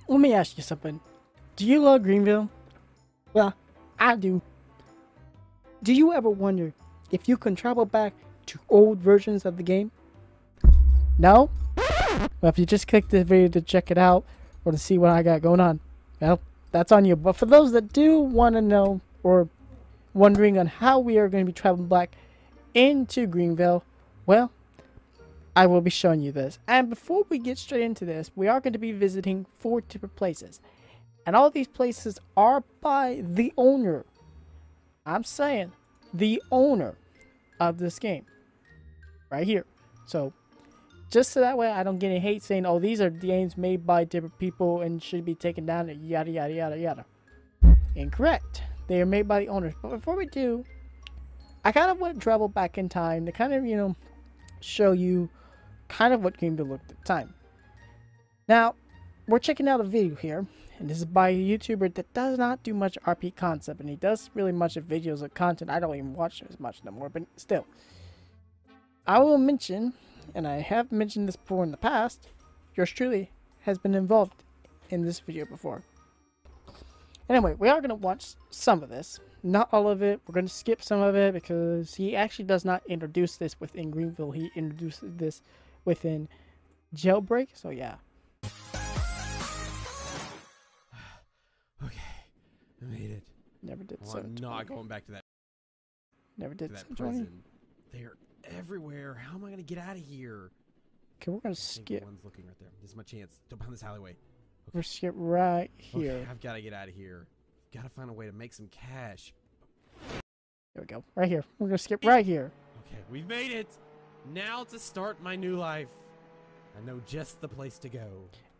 let me ask you something. Do you love Greenville? Well, I do. Do you ever wonder if you can travel back to old versions of the game? No? Well, if you just click this video to check it out or to see what I got going on, well, that's on you. But for those that do want to know or wondering on how we are going to be traveling back into Greenville, well, I will be showing you this. And before we get straight into this, we are going to be visiting 4 different places. And all these places are by the owner. I'm saying the owner of this game. Right here. So, just so that way I don't get any hate saying, oh, these are games made by different people and should be taken down, and yada, yada, yada, yada. Incorrect. They are made by the owners. But before we do, I kind of want to travel back in time to kind of, you know, show you kind of what Greenville looked at the time. Now, we're checking out a video here, and this is by a YouTuber that does not do much RP concept, and he does really much of videos of content. I don't even watch as much no more, but still. I will mention, and I have mentioned this before in the past, yours truly has been involved in this video before. Anyway, we are going to watch some of this. Not all of it. We're going to skip some of it because he actually does not introduce this within Greenville. He introduces this within Jailbreak. So yeah. Okay, I made it. Never did Well, so. I'm not going back to that. Never did so. Prison. They're everywhere. How am I gonna get out of here? Okay, we're going to I think skip. one's looking right there. This is my chance. Don't behind this alleyway. We're skip right here. Okay, I've got to get out of here. Got to find a way to make some cash. There we go. Right here. We're going to skip right here. Okay, we've made it. Now to start my new life. I know just the place to go.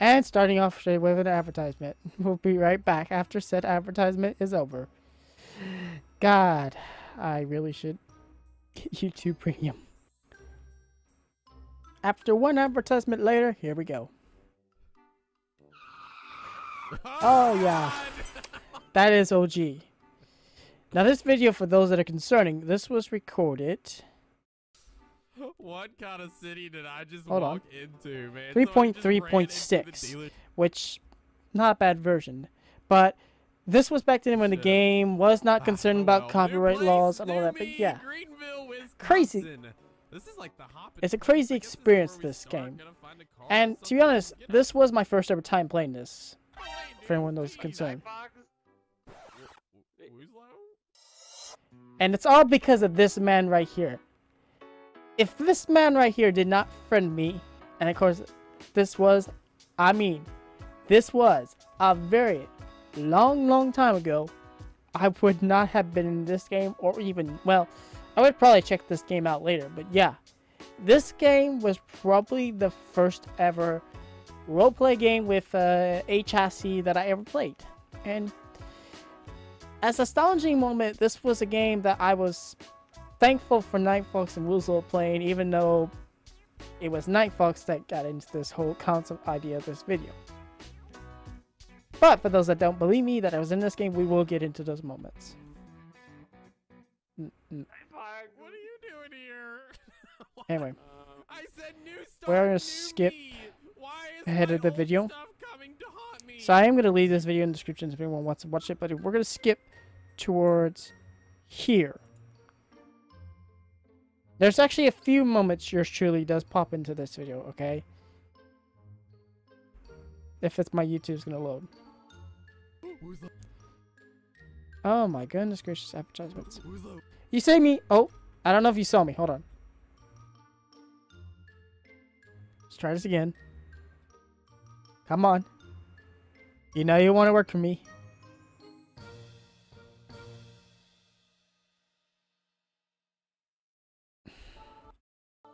And starting off straight with an advertisement. We'll be right back after said advertisement is over. God, I really should get YouTube Premium. After one advertisement later, here we go. Oh yeah, that is OG. Now this video, for those that are concerning, this was recorded. What kind of city did I just Hold walk into, man? 3.3.6, which not a bad version, but this was back then when the game was not concerned about copyright laws and all that. But yeah, crazy. This is like the it's a crazy experience, this game. And to be honest, this was my first ever time playing this. For anyone that was concerned. And it's all because of this man right here. If this man right here did not friend me, and of course this was a very long time ago, I would not have been in this game, or even, well, I would probably check this game out later, but yeah. This game was probably the first ever roleplay game with a chassis that I ever played. And as a nostalgic moment, this was a game that I was thankful for Nightfox and Woozle playing, even though it was Nightfox that got into this whole concept idea of this video. But for those that don't believe me that I was in this game, we will get into those moments. What are you doing here? Anyway, I said new we're going to skip ahead of the video. So I am going to leave this video in the description if anyone wants to watch it, but we're going to skip towards here. There's actually a few moments yours truly does pop into this video, okay? If it's my YouTube's going to load. Oh my goodness gracious, advertisements. You see me? Oh, I don't know if you saw me. Hold on. Let's try this again. Come on. You know you want to work for me.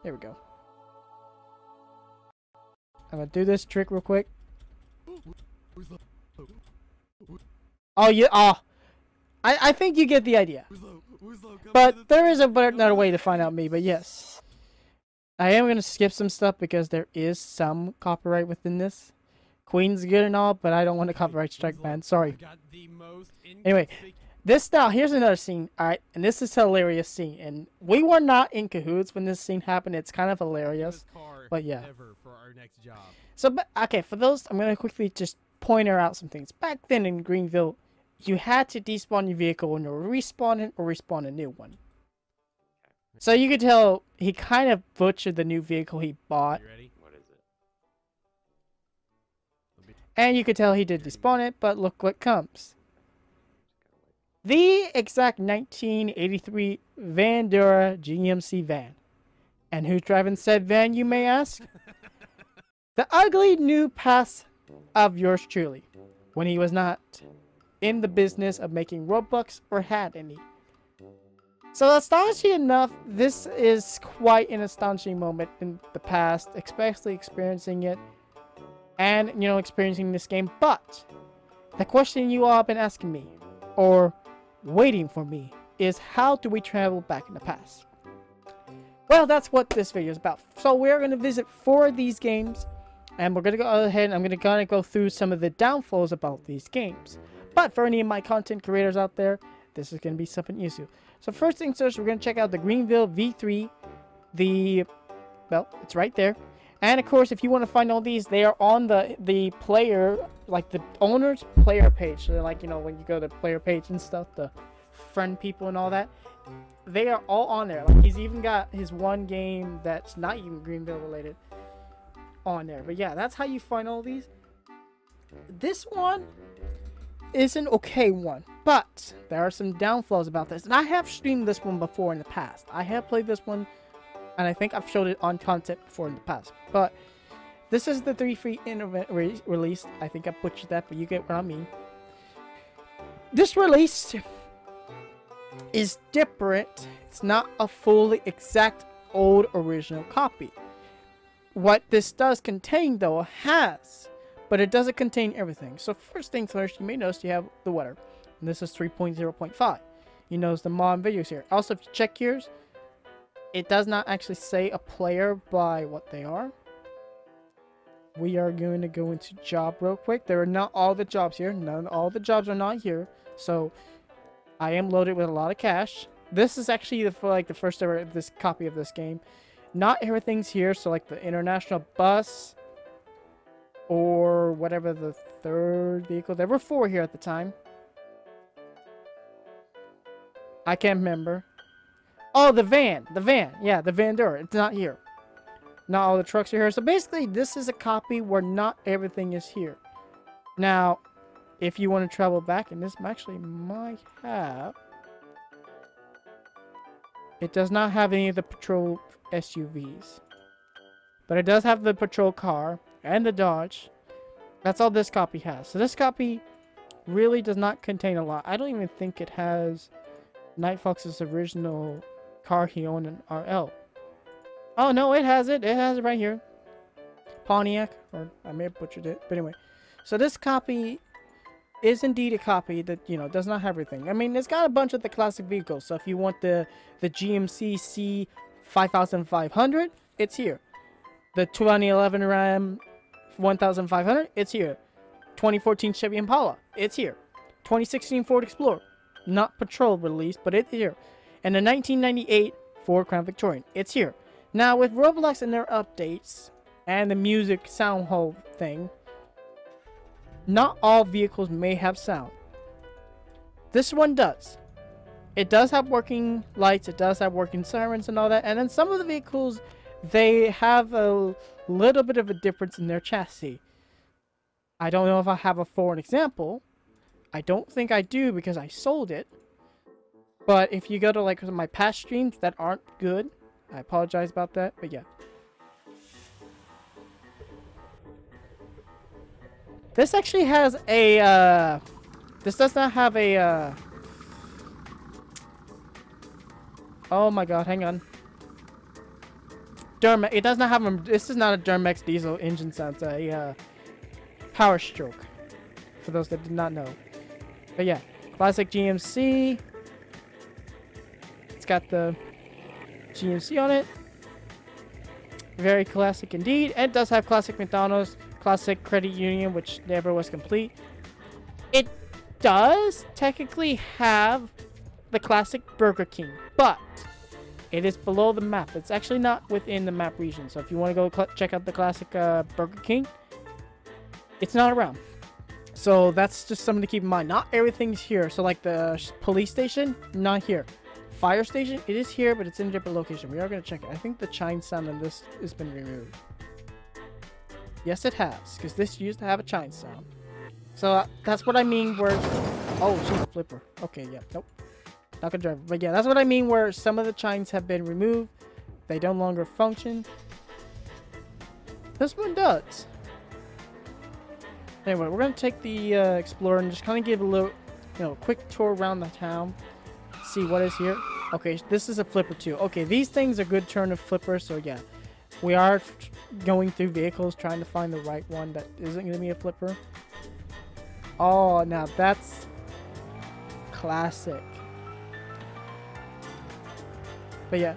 There we go. I'm gonna do this trick real quick. Oh, yeah. Oh, I think you get the idea. But there is another way to find out me. But yes, I am gonna skip some stuff because there is some copyright within this. Queen's good and all, but I don't want a copyright strike, man. Sorry. Anyway, this now, here's another scene, alright? And this is a hilarious scene. And we were not in cahoots when this scene happened. It's kind of hilarious. But yeah. So, but, okay, for those, I'm going to quickly just point out some things. Back then in Greenville, you had to despawn your vehicle and respawn it or respawn a new one. So you could tell he kind of butchered the new vehicle he bought. You ready? What is it? And you could tell he did despawn it, but look what comes. The exact 1983 Vandura GMC van. And who's driving said van, you may ask? The ugly new past of yours truly, when he was not in the business of making Robux or had any. So astonishing enough, this is quite an astonishing moment in the past, especially experiencing it and, you know, experiencing this game. But the question you all have been asking me, or waiting for me, is how do we travel back in the past? Well, that's what this video is about. So we're going to visit 4 of these games, and we're going to go ahead and I'm going to kind of go through some of the downfalls about these games. But for any of my content creators out there, this is going to be something useful. So first things first, we're going to check out the Greenville V3. Well, it's right there. And of course, if you want to find all these, they are on the player, like the owner's player page. So like, you know, when you go to player page and stuff, the friend people and all that, they are all on there. Like he's even got his one game that's not even Greenville related on there. But yeah, that's how you find all these. This one is an okay one, but there are some downfalls about this. And I have streamed this one before in the past. I have played this one, and I think I've showed it on content before in the past. But this is the 3 free internet release. I think I butchered that, but you get what I mean. This release is different. It's not a fully exact old original copy. What this does contain, though, has, but it doesn't contain everything. So first things first, you may notice you have the weather. And this is 3.0.5. You notice the mod videos here. Also, if you check here, it does not actually say a player by what they are. We are going to go into job real quick. There are not all the jobs here. All the jobs are not here. So I am loaded with a lot of cash. This is actually the first ever this copy of this game. Not everything's here. So like the international bus, or whatever the third vehicle. There were 4 here at the time. I can't remember. Oh, the van. Yeah, the Vandura. It's not here. Not all the trucks are here. So basically, this is a copy where not everything is here. Now, if you want to travel back, and this actually might have... It does not have any of the patrol SUVs. But it does have the patrol car and the Dodge. That's all this copy has. So this copy really does not contain a lot. I don't even think it has Night Fox's original car he owned in RL. Oh no, it has it. It has it right here. Pontiac, or I may have butchered it, but anyway. So this copy is indeed a copy that, you know, does not have everything. I mean, it's got a bunch of the classic vehicles. So if you want the GMC C5500, it's here. The 2011 Ram 1500, it's here. 2014 Chevy Impala, it's here. 2016 Ford Explorer, not patrol release, but it's here. And the 1998 Ford Crown Victorian, it's here. Now with Roblox and their updates and the music sound hole thing, not all vehicles may have sound. This one does. It does have working lights, it does have working sirens and all that, and then some of the vehicles, they have a little bit of a difference in their chassis. I don't know if I have for an example. I don't think I do because I sold it. But if you go to like my past streams that aren't good, I apologize about that, but yeah. This actually has a, this does not have a, oh my god, hang on. It does not have a, this is not a Duramax diesel engine sound, it's a, Power Stroke, for those that did not know. But yeah, classic GMC. It's got the GMC on it. Very classic indeed. And it does have classic McDonald's, classic Credit Union, which never was complete. It does technically have the classic Burger King, but it is below the map. It's actually not within the map region. So if you want to go check out the classic Burger King, it's not around. So that's just something to keep in mind. Not everything's here. So like the police station, not here. Fire station, it is here, but it's in a different location. We are going to check it. I think the chime sound on this has been removed. Yes, it has, because this used to have a chime sound. So that's what I mean where... Oh, she's a flipper. Okay, yeah, nope. Not gonna drive. But yeah, that's what I mean where some of the chimes have been removed. They no longer function. This one does. Anyway, we're gonna take the Explorer and just kind of give a little, quick tour around the town. See what is here. Okay, this is a flipper too. Okay, these things are good turn of flippers, so yeah. We are going through vehicles trying to find the right one that isn't gonna be a flipper. Oh, now that's classic. But yeah,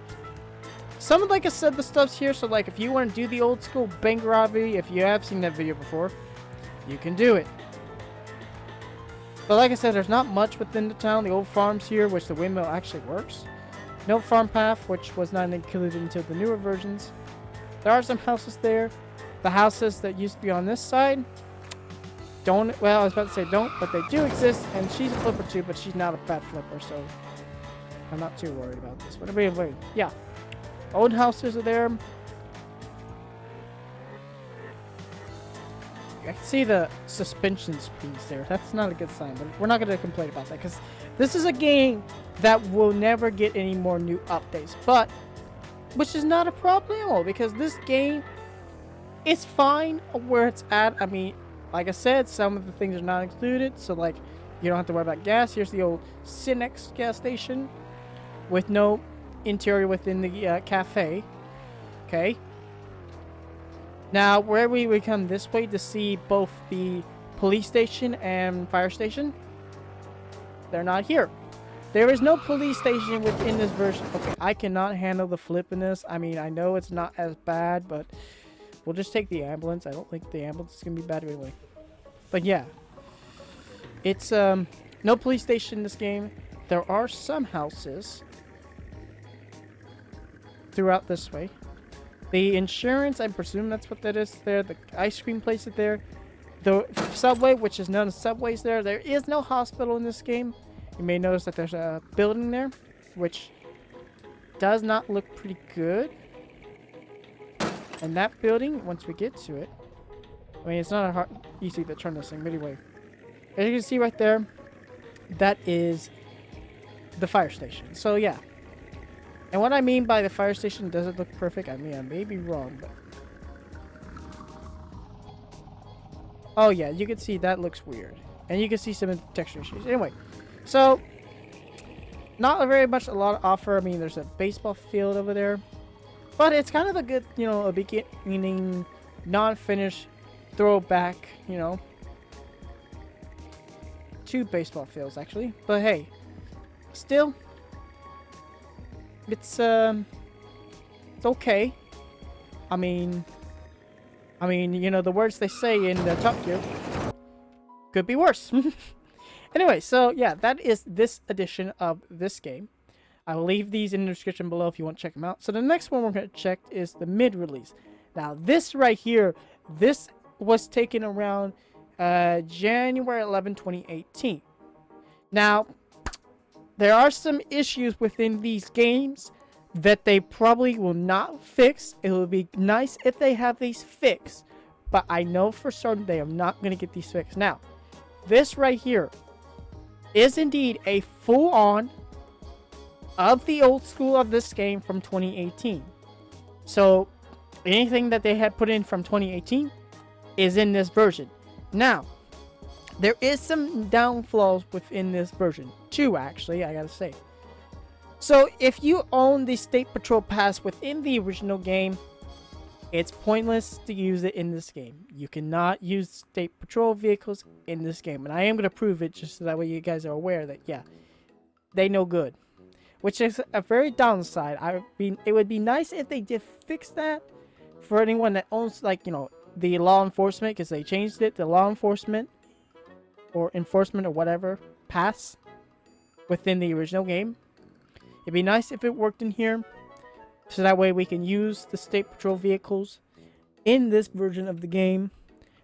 some of, like I said, the stuff's here. So like if you want to do the old school bank robbery, if you have seen that video before, you can do it. But like I said, there's not much within the town. The old farms here, which the windmill actually works. No farm path, which was not included until the newer versions. There are some houses there. The houses that used to be on this side don't, well, I was about to say don't, but they do exist. And she's a flipper too, but she's not a bad flipper, so I'm not too worried about this. But anyway, yeah. Old houses are there. I can see the suspension springs there. That's not a good sign, but we're not going to complain about that because this is a game that will never get any more new updates. But, which is not a problem because this game is fine where it's at. I mean, like I said, some of the things are not included. So, like, you don't have to worry about gas. Here's the old Cinex gas station with no interior within the cafe. Okay. Now, where we come this way to see both the police station and fire station, they're not here. There is no police station within this version. Okay, I cannot handle the flip in this. I mean, I know it's not as bad, but we'll just take the ambulance. I don't think the ambulance is going to be bad anyway. But yeah, it's no police station in this game. There are some houses throughout this way. The insurance, I presume that's what that is there. The ice cream place is there. The subway, which is none of subways there. There is no hospital in this game. You may notice that there's a building there, which does not look pretty good. And that building, once we get to it, I mean, it's not easy to turn this thing, but anyway. As you can see right there, that is the fire station. So yeah. And what I mean by the fire station doesn't look perfect, I mean, I may be wrong, but... Oh yeah, you can see that looks weird. And you can see some texture issues. Anyway, so... Not very much a lot to offer. I mean, there's a baseball field over there. But it's kind of a good, a beginning, non-finished throwback, to baseball fields, actually. But hey, still... It's okay. I mean, the words they say in the Top Gear could be worse. Anyway, so yeah, that is this edition of this game. I will leave these in the description below if you want to check them out. So the next one we're going to check is the mid-release. Now, this right here, this was taken around January 11, 2018. Now, there are some issues within these games that they probably will not fix. It would be nice if they have these fixed, but I know for certain they are not going to get these fixed. Now, this right here is indeed a full-on of the old school of this game from 2018. So, anything that they had put in from 2018 is in this version. Now, there is some downfalls within this version. Two, actually, I gotta say. So, if you own the State Patrol Pass within the original game, it's pointless to use it in this game. You cannot use State Patrol vehicles in this game. And I am gonna prove it just so that way you guys are aware that, yeah, they no good. Which is a very downside. I mean, it would be nice if they did fix that for anyone that owns, like, the law enforcement, because they changed it to law enforcement or enforcement or whatever pass within the original game. It'd be nice if it worked in here, so that way we can use the State Patrol vehicles in this version of the game.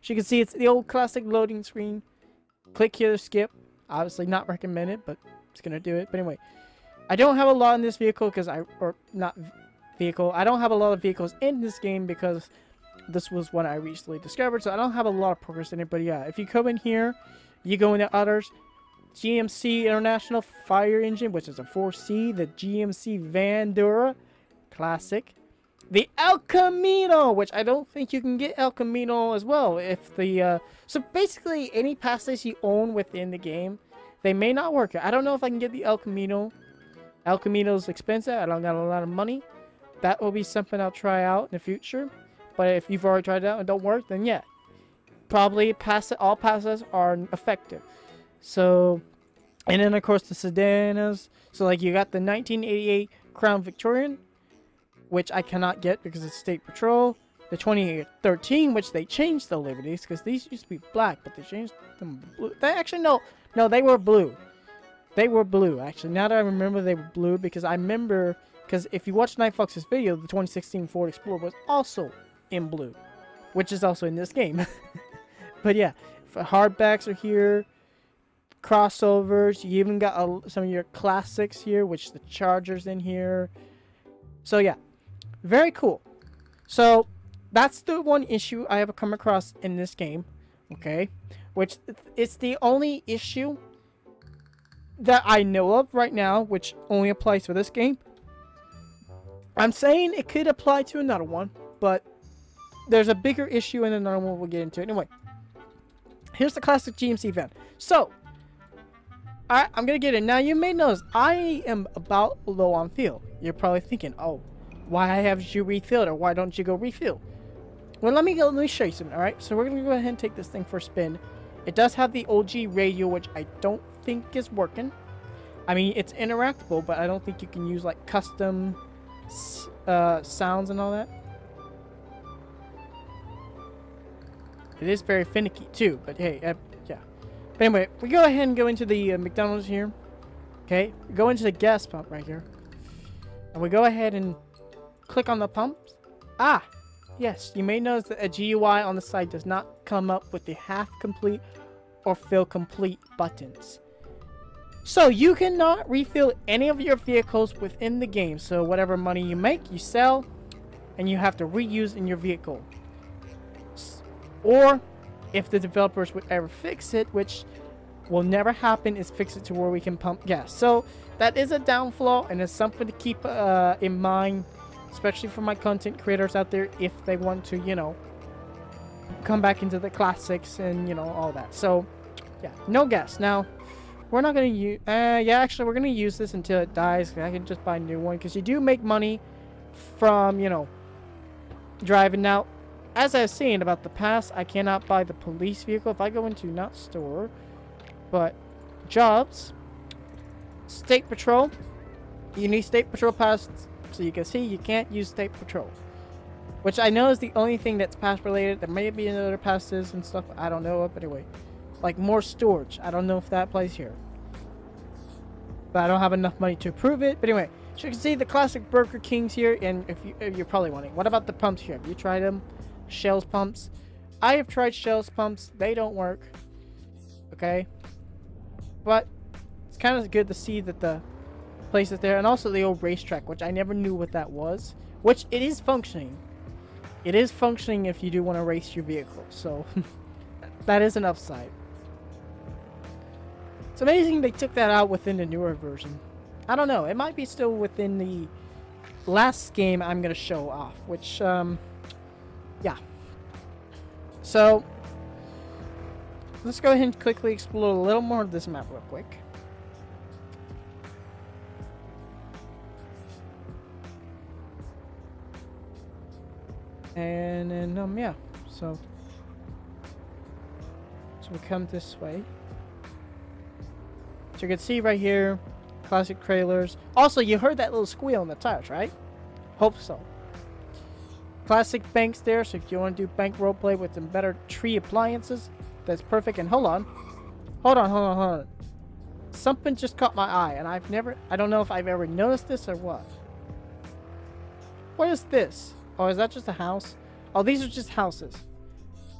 As you can see, it's the old classic loading screen. click here to skip. Obviously not recommended, but it's gonna do it. But anyway, I don't have a lot in this vehicle because I don't have a lot of vehicles in this game because this was one I recently discovered, so I don't have a lot of progress in it. But yeah, if you come in here, you go into others, GMC International Fire Engine, which is a 4C, the GMC Vandura Classic, the El Camino, which I don't think you can get El Camino as well. If the so basically any passes you own within the game, they may not work. I don't know if I can get the El Camino. El Camino's expensive. I don't got a lot of money. That will be something I'll try out in the future. But if you've already tried it out and don't work, then yeah, probably all passes are effective. So, and then of course the sedanas. So like you got the 1988 Crown Victorian, which I cannot get because it's State Patrol. The 2013, which they changed the Liberties because these used to be black, but they changed them blue. They actually no, they were blue. They were blue actually. Now that I remember, they were blue because I remember. Because if you watch Night Fox's video, the 2016 Ford Explorer was also in blue, which is also in this game. But yeah, hardbacks are here, crossovers. You even got some of your classics here, which the Charger's in here. So yeah, very cool. So that's the one issue I have come across in this game. Okay, which it's the only issue that I know of right now, which only applies for this game. I'm saying it could apply to another one, but there's a bigger issue in another one we'll get into. Anyway, here's the classic GMC van. So, I'm going to get it. Now, you may notice I am about low on fuel. You're probably thinking, oh, why haven't you refilled, or why don't you go refill? Well, let me show you something, alright? So, we're going to go ahead and take this thing for a spin. It does have the OG radio, which I don't think is working. I mean, it's interactable, but I don't think you can use, like, custom sounds and all that. It is very finicky too, but hey, yeah. But anyway, we go ahead and go into the McDonald's here. Okay, we go into the gas pump right here, and we go ahead and click on the pumps. Ah, yes, you may notice that a GUI on the side does not come up with the half complete or fill complete buttons. So you cannot refill any of your vehicles within the game. So whatever money you make, you sell, and you have to reuse in your vehicle. Or if the developers would ever fix it, which will never happen, is fix it to where we can pump gas. So that is a downfall, and it's something to keep in mind, especially for my content creators out there if they want to, you know, come back into the classics and, you know, all that. So yeah, no gas. Now, we're not going to use... yeah, actually, we're going to use this until it dies. I can just buy a new one. Because you do make money from, you know, driving. Now, as I was saying about the pass, I cannot buy the police vehicle. If I go into, not store, but jobs, State Patrol, you need State Patrol pass. So you can see you can't use State Patrol. Which I know is the only thing that's pass related. There may be other passes and stuff. I don't know. But anyway. Like more storage. I don't know if that plays here. But I don't have enough money to approve it. But anyway, so you can see the classic Burger Kings here. And if you're probably wondering, what about the pumps here? Have you tried them? Shell's pumps. I have tried Shell's pumps. They don't work. Okay. But it's kind of good to see that the place is there. And also the old racetrack, which I never knew what that was. Which it is functioning. It is functioning if you do want to race your vehicle. So that is an upside. It's amazing they took that out within the newer version. I don't know. It might be still within the last game I'm going to show off. Which, yeah. So, let's go ahead and quickly explore a little more of this map real quick. And then, yeah. So we come this way. So you can see right here, classic trailers. Also, you heard that little squeal in the tires, right? Hope so. Classic banks there, so if you want to do bank roleplay with some better tree appliances, that's perfect. And hold on. Hold on. Something just caught my eye, and I don't know if I've ever noticed this or what. What is this? Oh, is that just a house? Oh, these are just houses.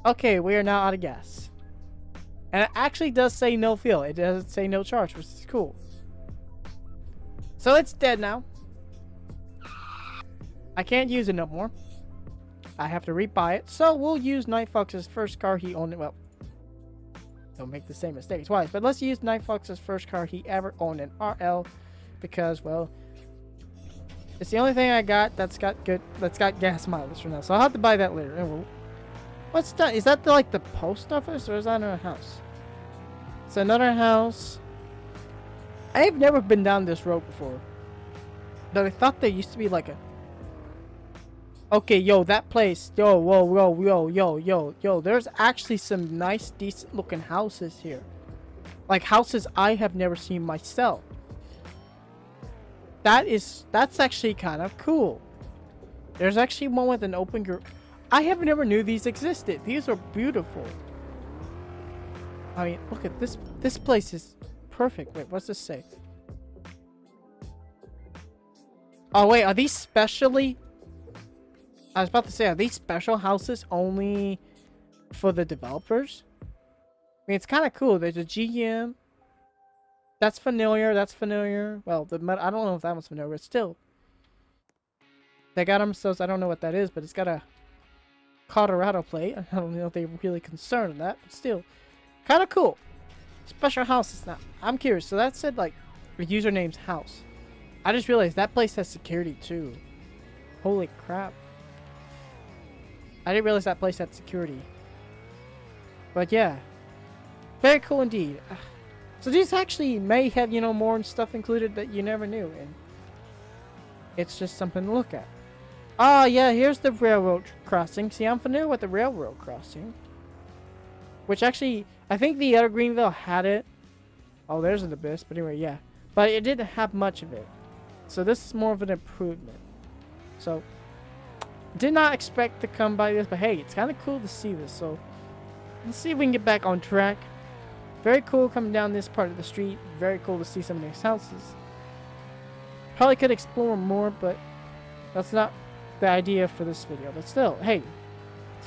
Okay, we are now out of gas. And it actually does say no fuel. It doesn't say no charge, which is cool. So it's dead now. I can't use it no more. I have to rebuy it. So we'll use Night Fox's first car he owned. Well, don't make the same mistake twice. But let's use Night Fox's first car he ever owned, an RL. Because, well, it's the only thing I got that's got gas mileage for now. So I'll have to buy that later. And we'll, what's that? Is that like the post office, or is that another house? It's another house. I've never been down this road before. But I thought there used to be like a... Okay, yo, that place. Yo, whoa, whoa, yo, yo, yo, yo. There's actually some nice, decent looking houses here. Like houses I have never seen myself. That's actually kind of cool. There's actually one with an open garage. I have never knew these existed. These are beautiful. I mean, look at this. This place is perfect. Wait, what's this say? Oh, wait, are these specially... I was about to say, are these special houses only for the developers? I mean, it's kind of cool. There's a GM. That's familiar. That's familiar. Well, I don't know if that one's familiar, but still. They got themselves... I don't know what that is, but it's got a Colorado plate. I don't know if they're really concerned with that, but still. Kind of cool. Special houses now. I'm curious. So that said, like, the username's house. I just realized that place has security, too. Holy crap. I didn't realize that place had security. But yeah. Very cool indeed. So these actually may have, you know, more stuff included that you never knew. And it's just something to look at. Oh, yeah, here's the railroad crossing. See, I'm familiar with the railroad crossing. Which actually, I think the other Greenville had it. Oh, there's an abyss. But anyway, yeah. But it didn't have much of it. So this is more of an improvement. So, did not expect to come by this. But hey, it's kind of cool to see this. So, let's see if we can get back on track. Very cool coming down this part of the street. Very cool to see some of these houses. Probably could explore more, but that's not the idea for this video. But still, hey,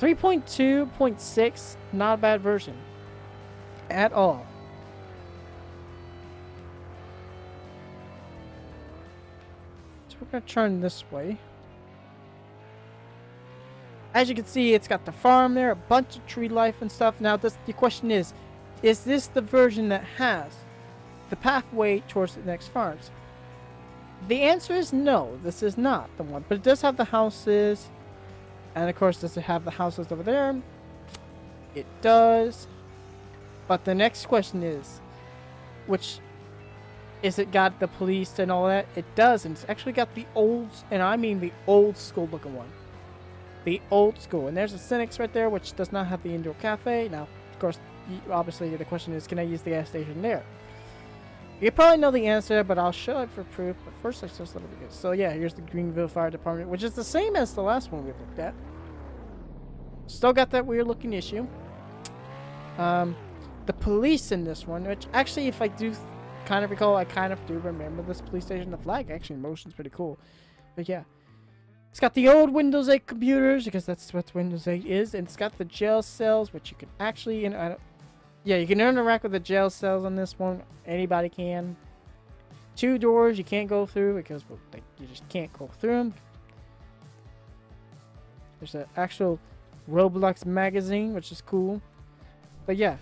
3.2.6, not a bad version at all. So we're going to turn this way. As you can see, it's got the farm there, a bunch of tree life and stuff. Now, the question is this the version that has the pathway towards the next farms? The answer is no, this is not the one. But it does have the houses. And of course, does it have the houses over there? It does. But the next question is, which is it got the police and all that? It does, and it's actually got the old, and I mean the old school looking one. The old school. And there's a Cynics right there, which does not have the indoor cafe. Now, of course, obviously the question is, can I use the gas station there? You probably know the answer, but I'll show it for proof. But first, let's just let it go. So yeah, here's the Greenville Fire Department, which is the same as the last one we looked at. Still got that weird looking issue. The police in this one, which actually, if I do kind of recall, I kind of do remember this police station. The flag actually in motion is pretty cool. But yeah. It's got the old Windows 8 computers, because that's what Windows 8 is. And it's got the jail cells, which you can actually... yeah, you can interact with the jail cells on this one. Anybody can. 2 doors you can't go through, because well, you just can't go through them. There's an actual Roblox magazine, which is cool. But yeah.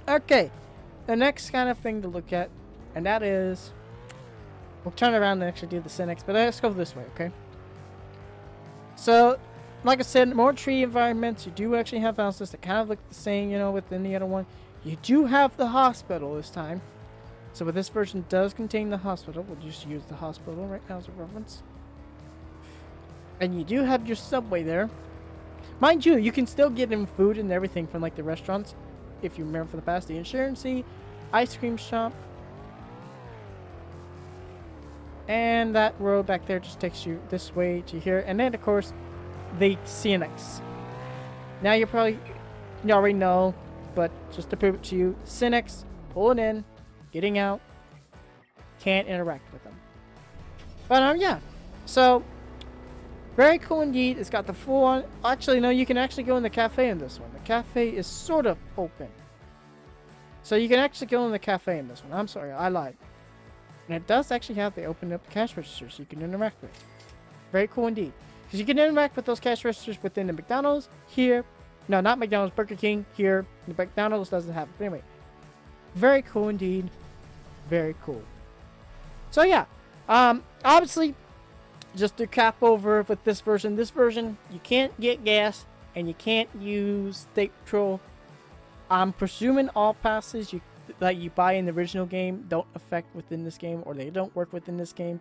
Okay. The next kind of thing to look at, and that is... We'll turn around and actually do the Cynics, but let's go this way, okay? So, like I said, more tree environments. You do actually have houses that kind of look the same, you know, within the other one. You do have the hospital this time. So, but this version does contain the hospital. We'll just use the hospital right now as a reference. And you do have your subway there. Mind you, you can still get in food and everything from, like, the restaurants. If you remember from the past, the insurance, ice cream shop. And that road back there just takes you this way to here. And then, of course, the Cynics. Now you already know, but just to prove it to you, Cynics, pulling in, getting out, can't interact with them. But, yeah. So, Very cool indeed. It's got the full on. Actually, no, you can actually go in the cafe in this one. The cafe is sort of open. So you can actually go in the cafe in this one. I'm sorry, I lied. And it does actually have the open up cash registers so you can interact with. Very cool indeed. Because you can interact with those cash registers within the McDonald's here. No, not McDonald's, Burger King here. The McDonald's doesn't have it. But anyway, very cool indeed. Very cool. So yeah, obviously, just to cap over with this version, you can't get gas and you can't use State Patrol. I'm presuming all passes that you buy in the original game don't affect within this game, or they don't work within this game.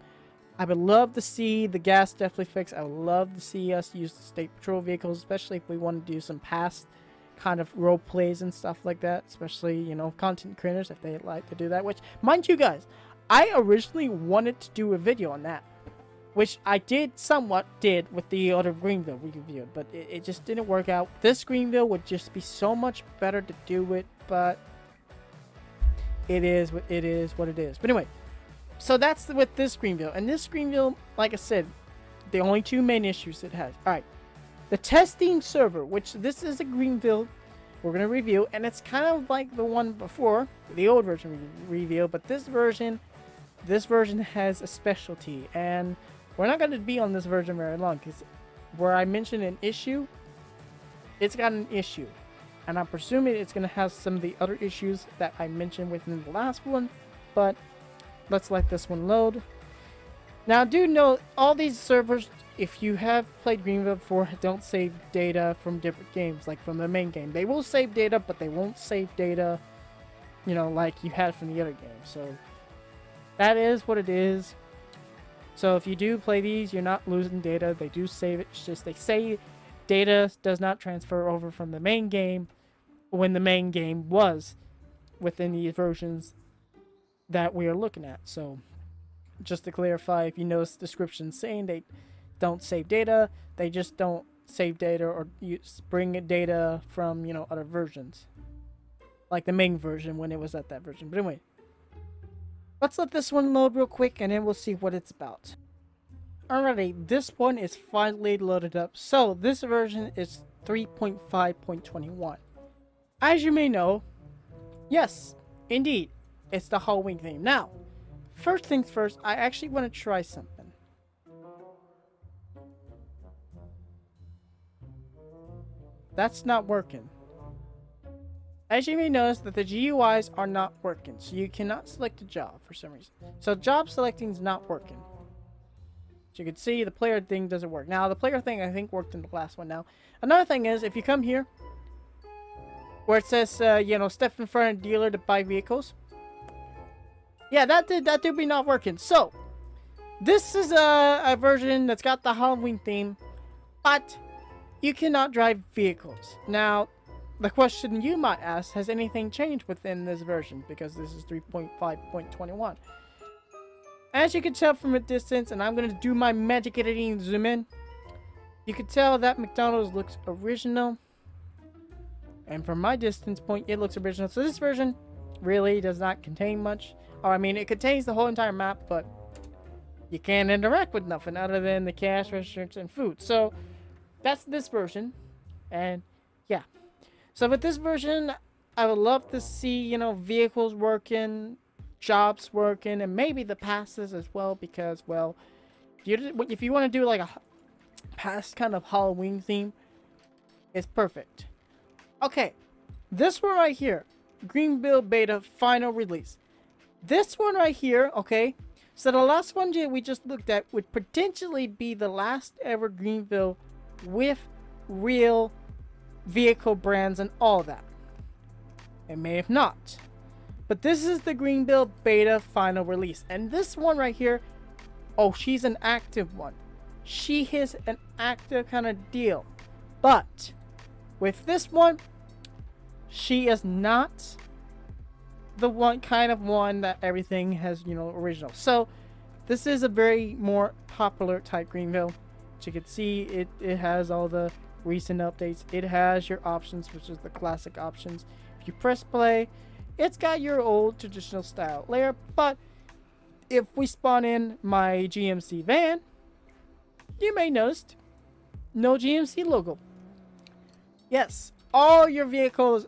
I would love to see the gas definitely fixed. I would love to see us use the State Patrol vehicles, especially if we want to do some past kind of role plays and stuff like that. Especially, you know, content creators, if they like to do that. Which, mind you guys, I originally wanted to do a video on that, which I somewhat did with the other Greenville we reviewed, but it just didn't work out. This Greenville would just be so much better to do it, but it is what it is. But anyway, so that's with this Greenville. And this Greenville, like I said, the only two main issues it has. Alright, the testing server, which this is a Greenville we're going to review, and it's kind of like the one before, the old version review, but this version has a specialty, and we're not going to be on this version very long, because where I mentioned an issue, it's got an issue. And I'm presuming it's going to have some of the other issues that I mentioned within the last one, but let's let this one load. Now, do note, all these servers, if you have played Greenville before, don't save data from different games, like from the main game. They will save data, but they won't save data, you know, like you had from the other game. So, that is what it is. So, if you do play these, you're not losing data. They do save it. It's just they say data does not transfer over from the main game when the main game was within the versions that we are looking at. So, just to clarify, if you notice descriptions saying they don't save data, they just don't save data or bring data from, you know, other versions, like the main version when it was at that version. But anyway, let's let this one load real quick and then we'll see what it's about. Alrighty, this one is finally loaded up. So this version is 3.5.21. As you may know, yes, indeed, it's the Halloween theme. Now, first things first, I actually want to try something. That's not working. As you may notice that the GUIs are not working, so you cannot select a job for some reason. So job selecting is not working. As you can see, the player thing doesn't work. Now, the player thing I think worked in the last one now. Another thing is, if you come here, where it says, you know, step in front of the dealer to buy vehicles. Yeah, that did be not working. So, this is a version that's got the Halloween theme, but you cannot drive vehicles. Now, the question you might ask, has anything changed within this version? Because this is 3.5.21. As you can tell from a distance, and I'm going to do my magic editing and zoom in, you can tell that McDonald's looks original. And from my distance point, it looks original. So this version really does not contain much. Or, I mean, it contains the whole entire map, but you can't interact with nothing other than the cash registers and food. So, that's this version. And, yeah. So, with this version, I would love to see, you know, vehicles working, jobs working, and maybe the passes as well. Because, well, if you want to do, like, a past kind of Halloween theme, it's perfect. Okay. This one right here. Greenville Beta Final Release. This one right here, okay, so the last one we just looked at would potentially be the last ever Greenville with real vehicle brands and all that. It may have not. But this is the Greenville Beta Final Release. And this one right here, oh, she's an active one. She is an active kind of deal. But with this one, she is not the one kind of one that everything has, you know, original. So this is a very more popular type Greenville. As you can see, it has all the recent updates. It has your options, which is the classic options. If you press play, it's got your old traditional style layer. But if we spawn in my GMC van, you may notice no GMC logo. Yes, all your vehicles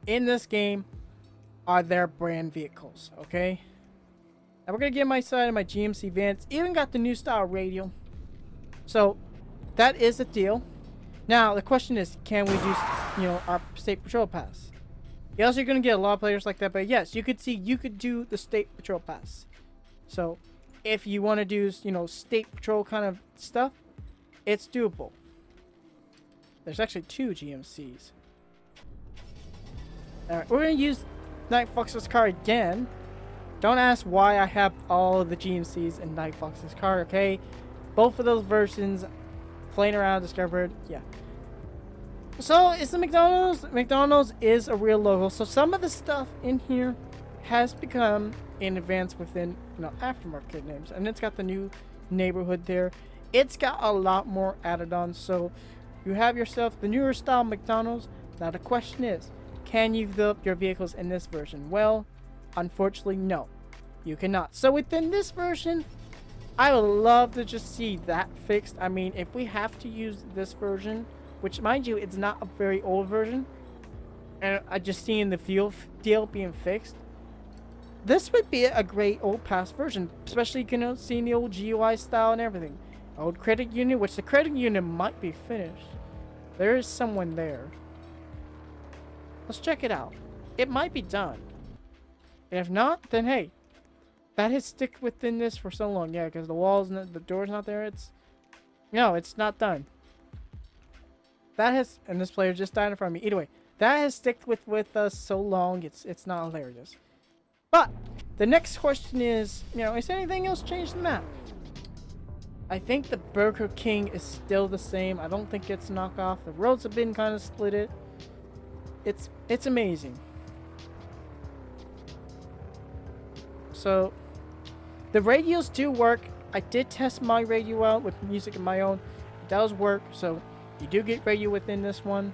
in this game are their brand vehicles, okay? Now we're gonna get my side of my GMC Vans. Even got the new style radio. So that is a deal. Now the question is, can we do, you know, our state patrol pass? Yes, you're gonna get a lot of players like that, but yes, you could do the state patrol pass. So if you want to do, you know, state patrol kind of stuff, it's doable. There's actually 2 GMCs. Alright, we're gonna use Night Fox's car again. Don't ask why I have all of the GMCs in Night Fox's car, okay? Both of those versions, playing around, discovered, yeah. So, it's the McDonald's. McDonald's is a real logo, so some of the stuff in here has become in advance within, you know, aftermarket names. And it's got the new neighborhood there. It's got a lot more added on, so you have yourself the newer style McDonald's. Now the question is, can you develop your vehicles in this version? Well, unfortunately, no. You cannot. So within this version, I would love to just see that fixed. I mean, if we have to use this version, which mind you, it's not a very old version, and I just seeing the fuel deal being fixed, this would be a great old past version, especially, you know, seeing the old GUI style and everything. Old credit unit, which the credit unit might be finished. There is someone there. Let's check it out. It might be done. And if not, then hey, that has stick within this for so long. Yeah, because the walls, the door's not there. No, it's not done. That has, and this player just died in front of me. Either way, that has stick with us so long. It's not hilarious. But the next question is, you know, is anything else changed in the map? I think the Burger King is still the same. I don't think it's knockoff. The roads have been kind of split. It's amazing. So the radios do work. I did test my radio out with music of my own. It does work. So you do get radio within this one.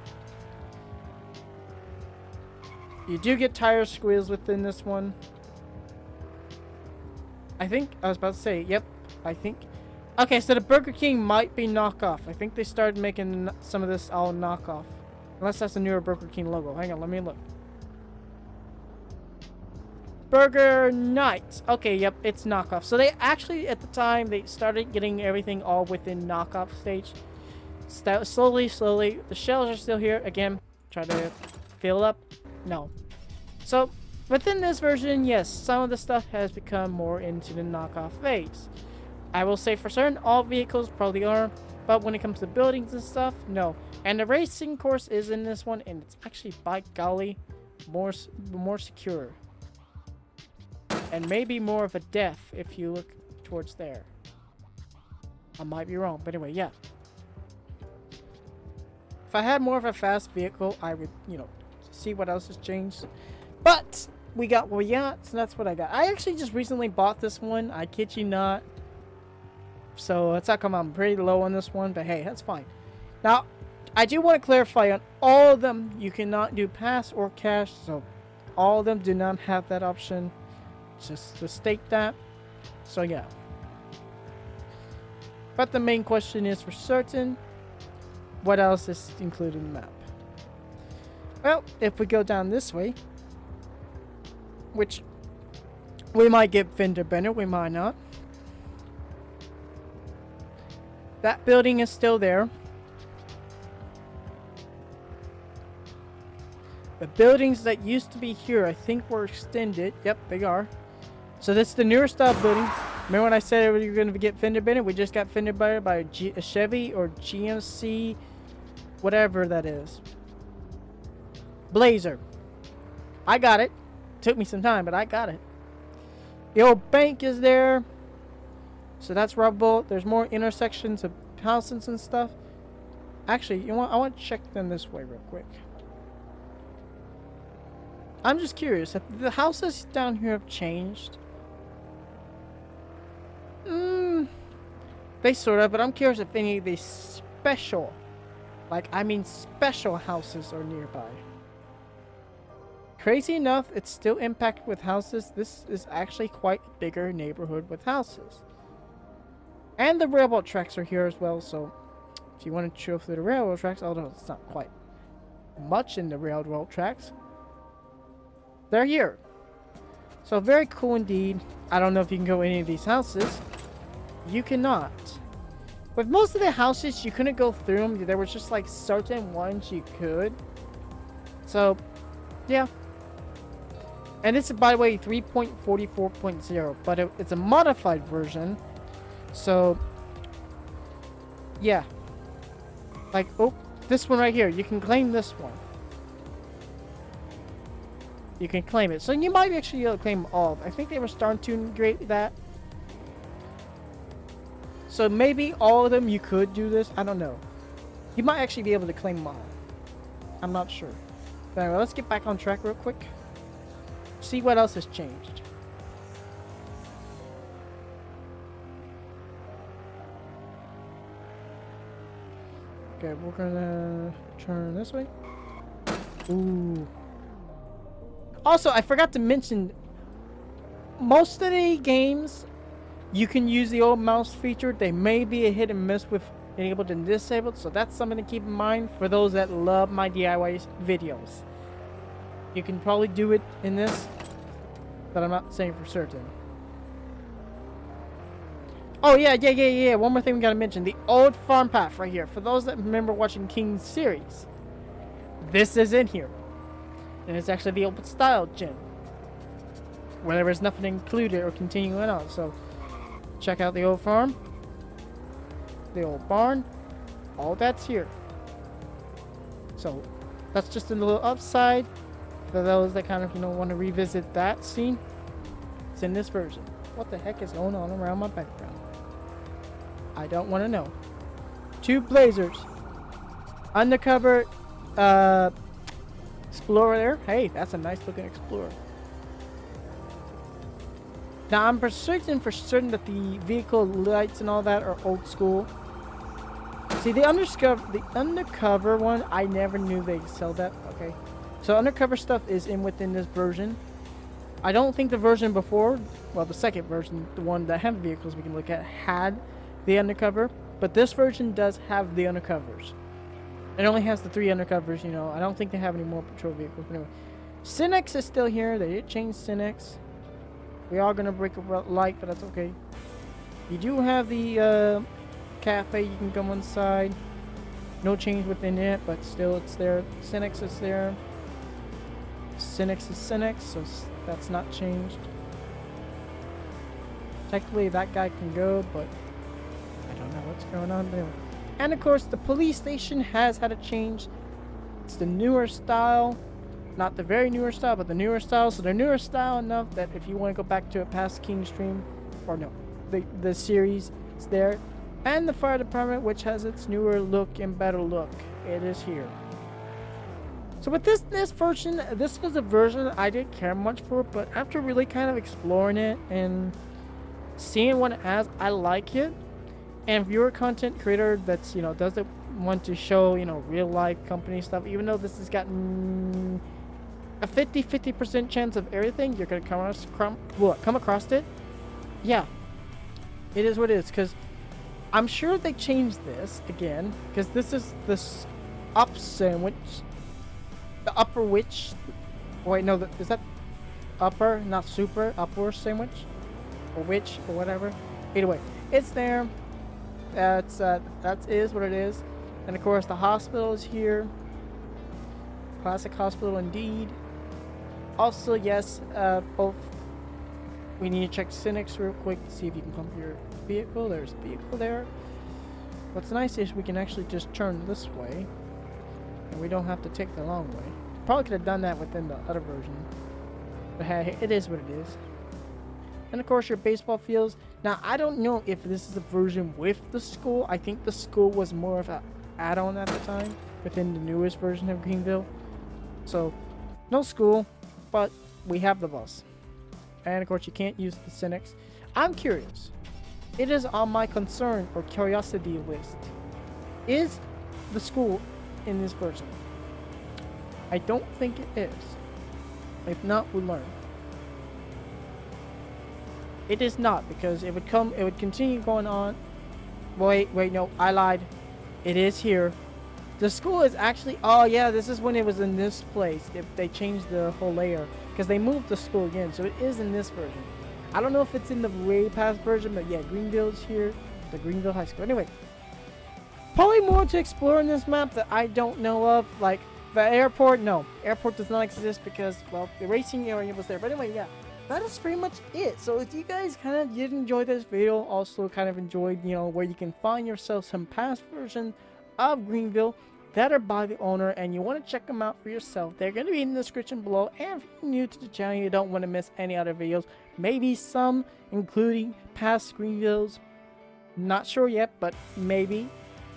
You do get tire squeals within this one. I think I was about to say, yep, I think. Okay, so the Burger King might be knockoff. I think they started making some of this all knockoff. Unless that's a newer Burger King logo. Hang on, let me look. Burger Night. Okay, yep, it's knockoff. So they actually, at the time, they started getting everything all within knockoff stage. Slowly. The shells are still here. Again, try to fill up. No. So, within this version, yes, some of the stuff has become more into the knockoff phase. I will say for certain, all vehicles probably are, but when it comes to buildings and stuff, no. And the racing course is in this one, and it's actually, by golly, more secure. And maybe more of a depth if you look towards there. I might be wrong, but anyway, yeah. If I had more of a fast vehicle, I would, you know, see what else has changed. But we got what we got, so that's what I got. I actually just recently bought this one. I kid you not. So that's how come I'm pretty low on this one, but hey, that's fine. Now, I do want to clarify on all of them, you cannot do pass or cash, so all of them do not have that option. Just to state that. So yeah. But the main question is for certain, what else is included in the map? Well, if we go down this way, which we might get Fender Bender, we might not. That building is still there. The buildings that used to be here, I think, were extended. Yep, they are. So this is the newer style building. Remember when I said we were going to get Fender Bender? We just got Fender Bender by a Chevy or GMC, whatever that is. Blazer. I got it. Took me some time, but I got it. The old bank is there. So that's rubble. There's more intersections of houses and stuff. Actually, you know what? I want to check them this way real quick. I'm just curious. If the houses down here have changed. They sort of, but I'm curious if any of these special, special houses are nearby. Crazy enough, it's still impacted with houses. This is actually quite a bigger neighborhood with houses. And the railroad tracks are here as well, so If you want to go through the railroad tracks, although it's not quite much in the railroad tracks, they're here. So very cool indeed. I don't know if you can go any of these houses. You cannot. With most of the houses, you couldn't go through them. There was just like certain ones you could. So, yeah. And this is, by the way, 3.44.0, but it's a modified version. So, yeah. Like, oh, this one right here. You can claim this one. You can claim it. So you might actually be able to claim all of it. I think they were starting to integrate that. So maybe all of them you could do this. I don't know. You might actually be able to claim them all. I'm not sure. But anyway, let's get back on track real quick. See what else has changed. Okay, we're gonna turn this way. Ooh. Also, I forgot to mention, most of the games, you can use the old mouse feature. They may be a hit and miss with being able to disable it, so that's something to keep in mind for those that love my DIY videos. You can probably do it in this, but I'm not saying for certain. Oh, yeah. One more thing we gotta mention. The old farm path right here. For those that remember watching King's series, this is in here. And it's actually the old style gym, where there was nothing included or continuing on. So, check out the old farm, the old barn, all that's here. So, that's just a little upside for those that kind of, you know, want to revisit that scene. It's in this version. What the heck is going on around my background? I don't want to know. Two Blazers. Undercover, Explorer there. Hey, that's a nice looking Explorer. Now, I'm for certain that the vehicle lights and all that are old school. See, the undercover one, I never knew they sell that. Okay. So, undercover stuff is within this version. I don't think the version before, well, the second version, the one that had vehicles we can look at, had the undercover. But this version does have the undercovers. It only has the 3 undercovers, you know. I don't think they have any more patrol vehicles. But anyway, Cinex is still here. They did change Cinex. We are going to break a light, but that's okay. You do have the cafe. You can come inside. No change within it, but still it's there. Cinex is there. Cinex is Cinex, so that's not changed. Technically, that guy can go, but I don't know what's going on. But anyway. And of course, the police station has had a change. It's the newer style. Not the very newer style, but the newer style. So they're newer style enough that if you want to go back to a past King stream, or no, the series, it's there. And the fire department, which has its newer look and better look. It is here. So with this version, this was a version I didn't care much for, but after really kind of exploring it and seeing what it has, I like it. And if you're a content creator that's, you know, doesn't want to show, you know, real life company stuff, even though this has gotten a 50% chance of everything, you're going to come across it. Yeah, it is what it is. Because I'm sure they changed this again. Because this is this up sandwich. The upper witch. Wait, no, is that upper, not super? Upper sandwich? Or witch, or whatever. Anyway, it's there. That is what it is. And of course the hospital is here. Classic hospital indeed. Also, yes, both. We need to check Cinex real quick to see if you can pump your vehicle. There's a vehicle there. What's nice is we can actually just turn this way. And we don't have to take the long way. Probably could have done that within the other version. But hey, it is what it is. And of course your baseball fields. Now I don't know if this is a version with the school. I think the school was more of an add-on at the time within the newest version of Greenville. So no school, but we have the bus. And of course you can't use the Cinex. I'm curious. It is on my concern or curiosity list. Is the school in this version? I don't think it is. If not, we'll learn. It is not, because it would continue going on. Wait, no, I lied. It is here. The school is actually, oh yeah, this is when it was in this place. If they changed the whole layer, because they moved the school again, so it is in this version. I don't know if it's in the way past version, but yeah, Greenville's here, the Greenville High School. Anyway, probably more to explore in this map that I don't know of. Like the airport, no, airport does not exist because, well, the racing area was there. But anyway, yeah, that is pretty much it. So if you guys kind of did enjoy this video, also kind of enjoyed, you know, where you can find yourself some past versions of Greenville that are by the owner and you want to check them out for yourself, they're going to be in the description below. And if you're new to the channel, you don't want to miss any other videos, maybe some including past Greenvilles, not sure yet, but maybe,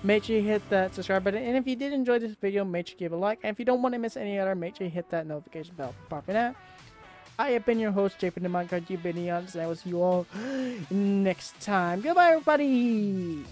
make sure you hit that subscribe button. And if you did enjoy this video, make sure you give a like, and if you don't want to miss any other, make sure you hit that notification bell for popping out. I have been your host, JP the Minecraft, you've been honest, and I will see you all next time. Goodbye, everybody.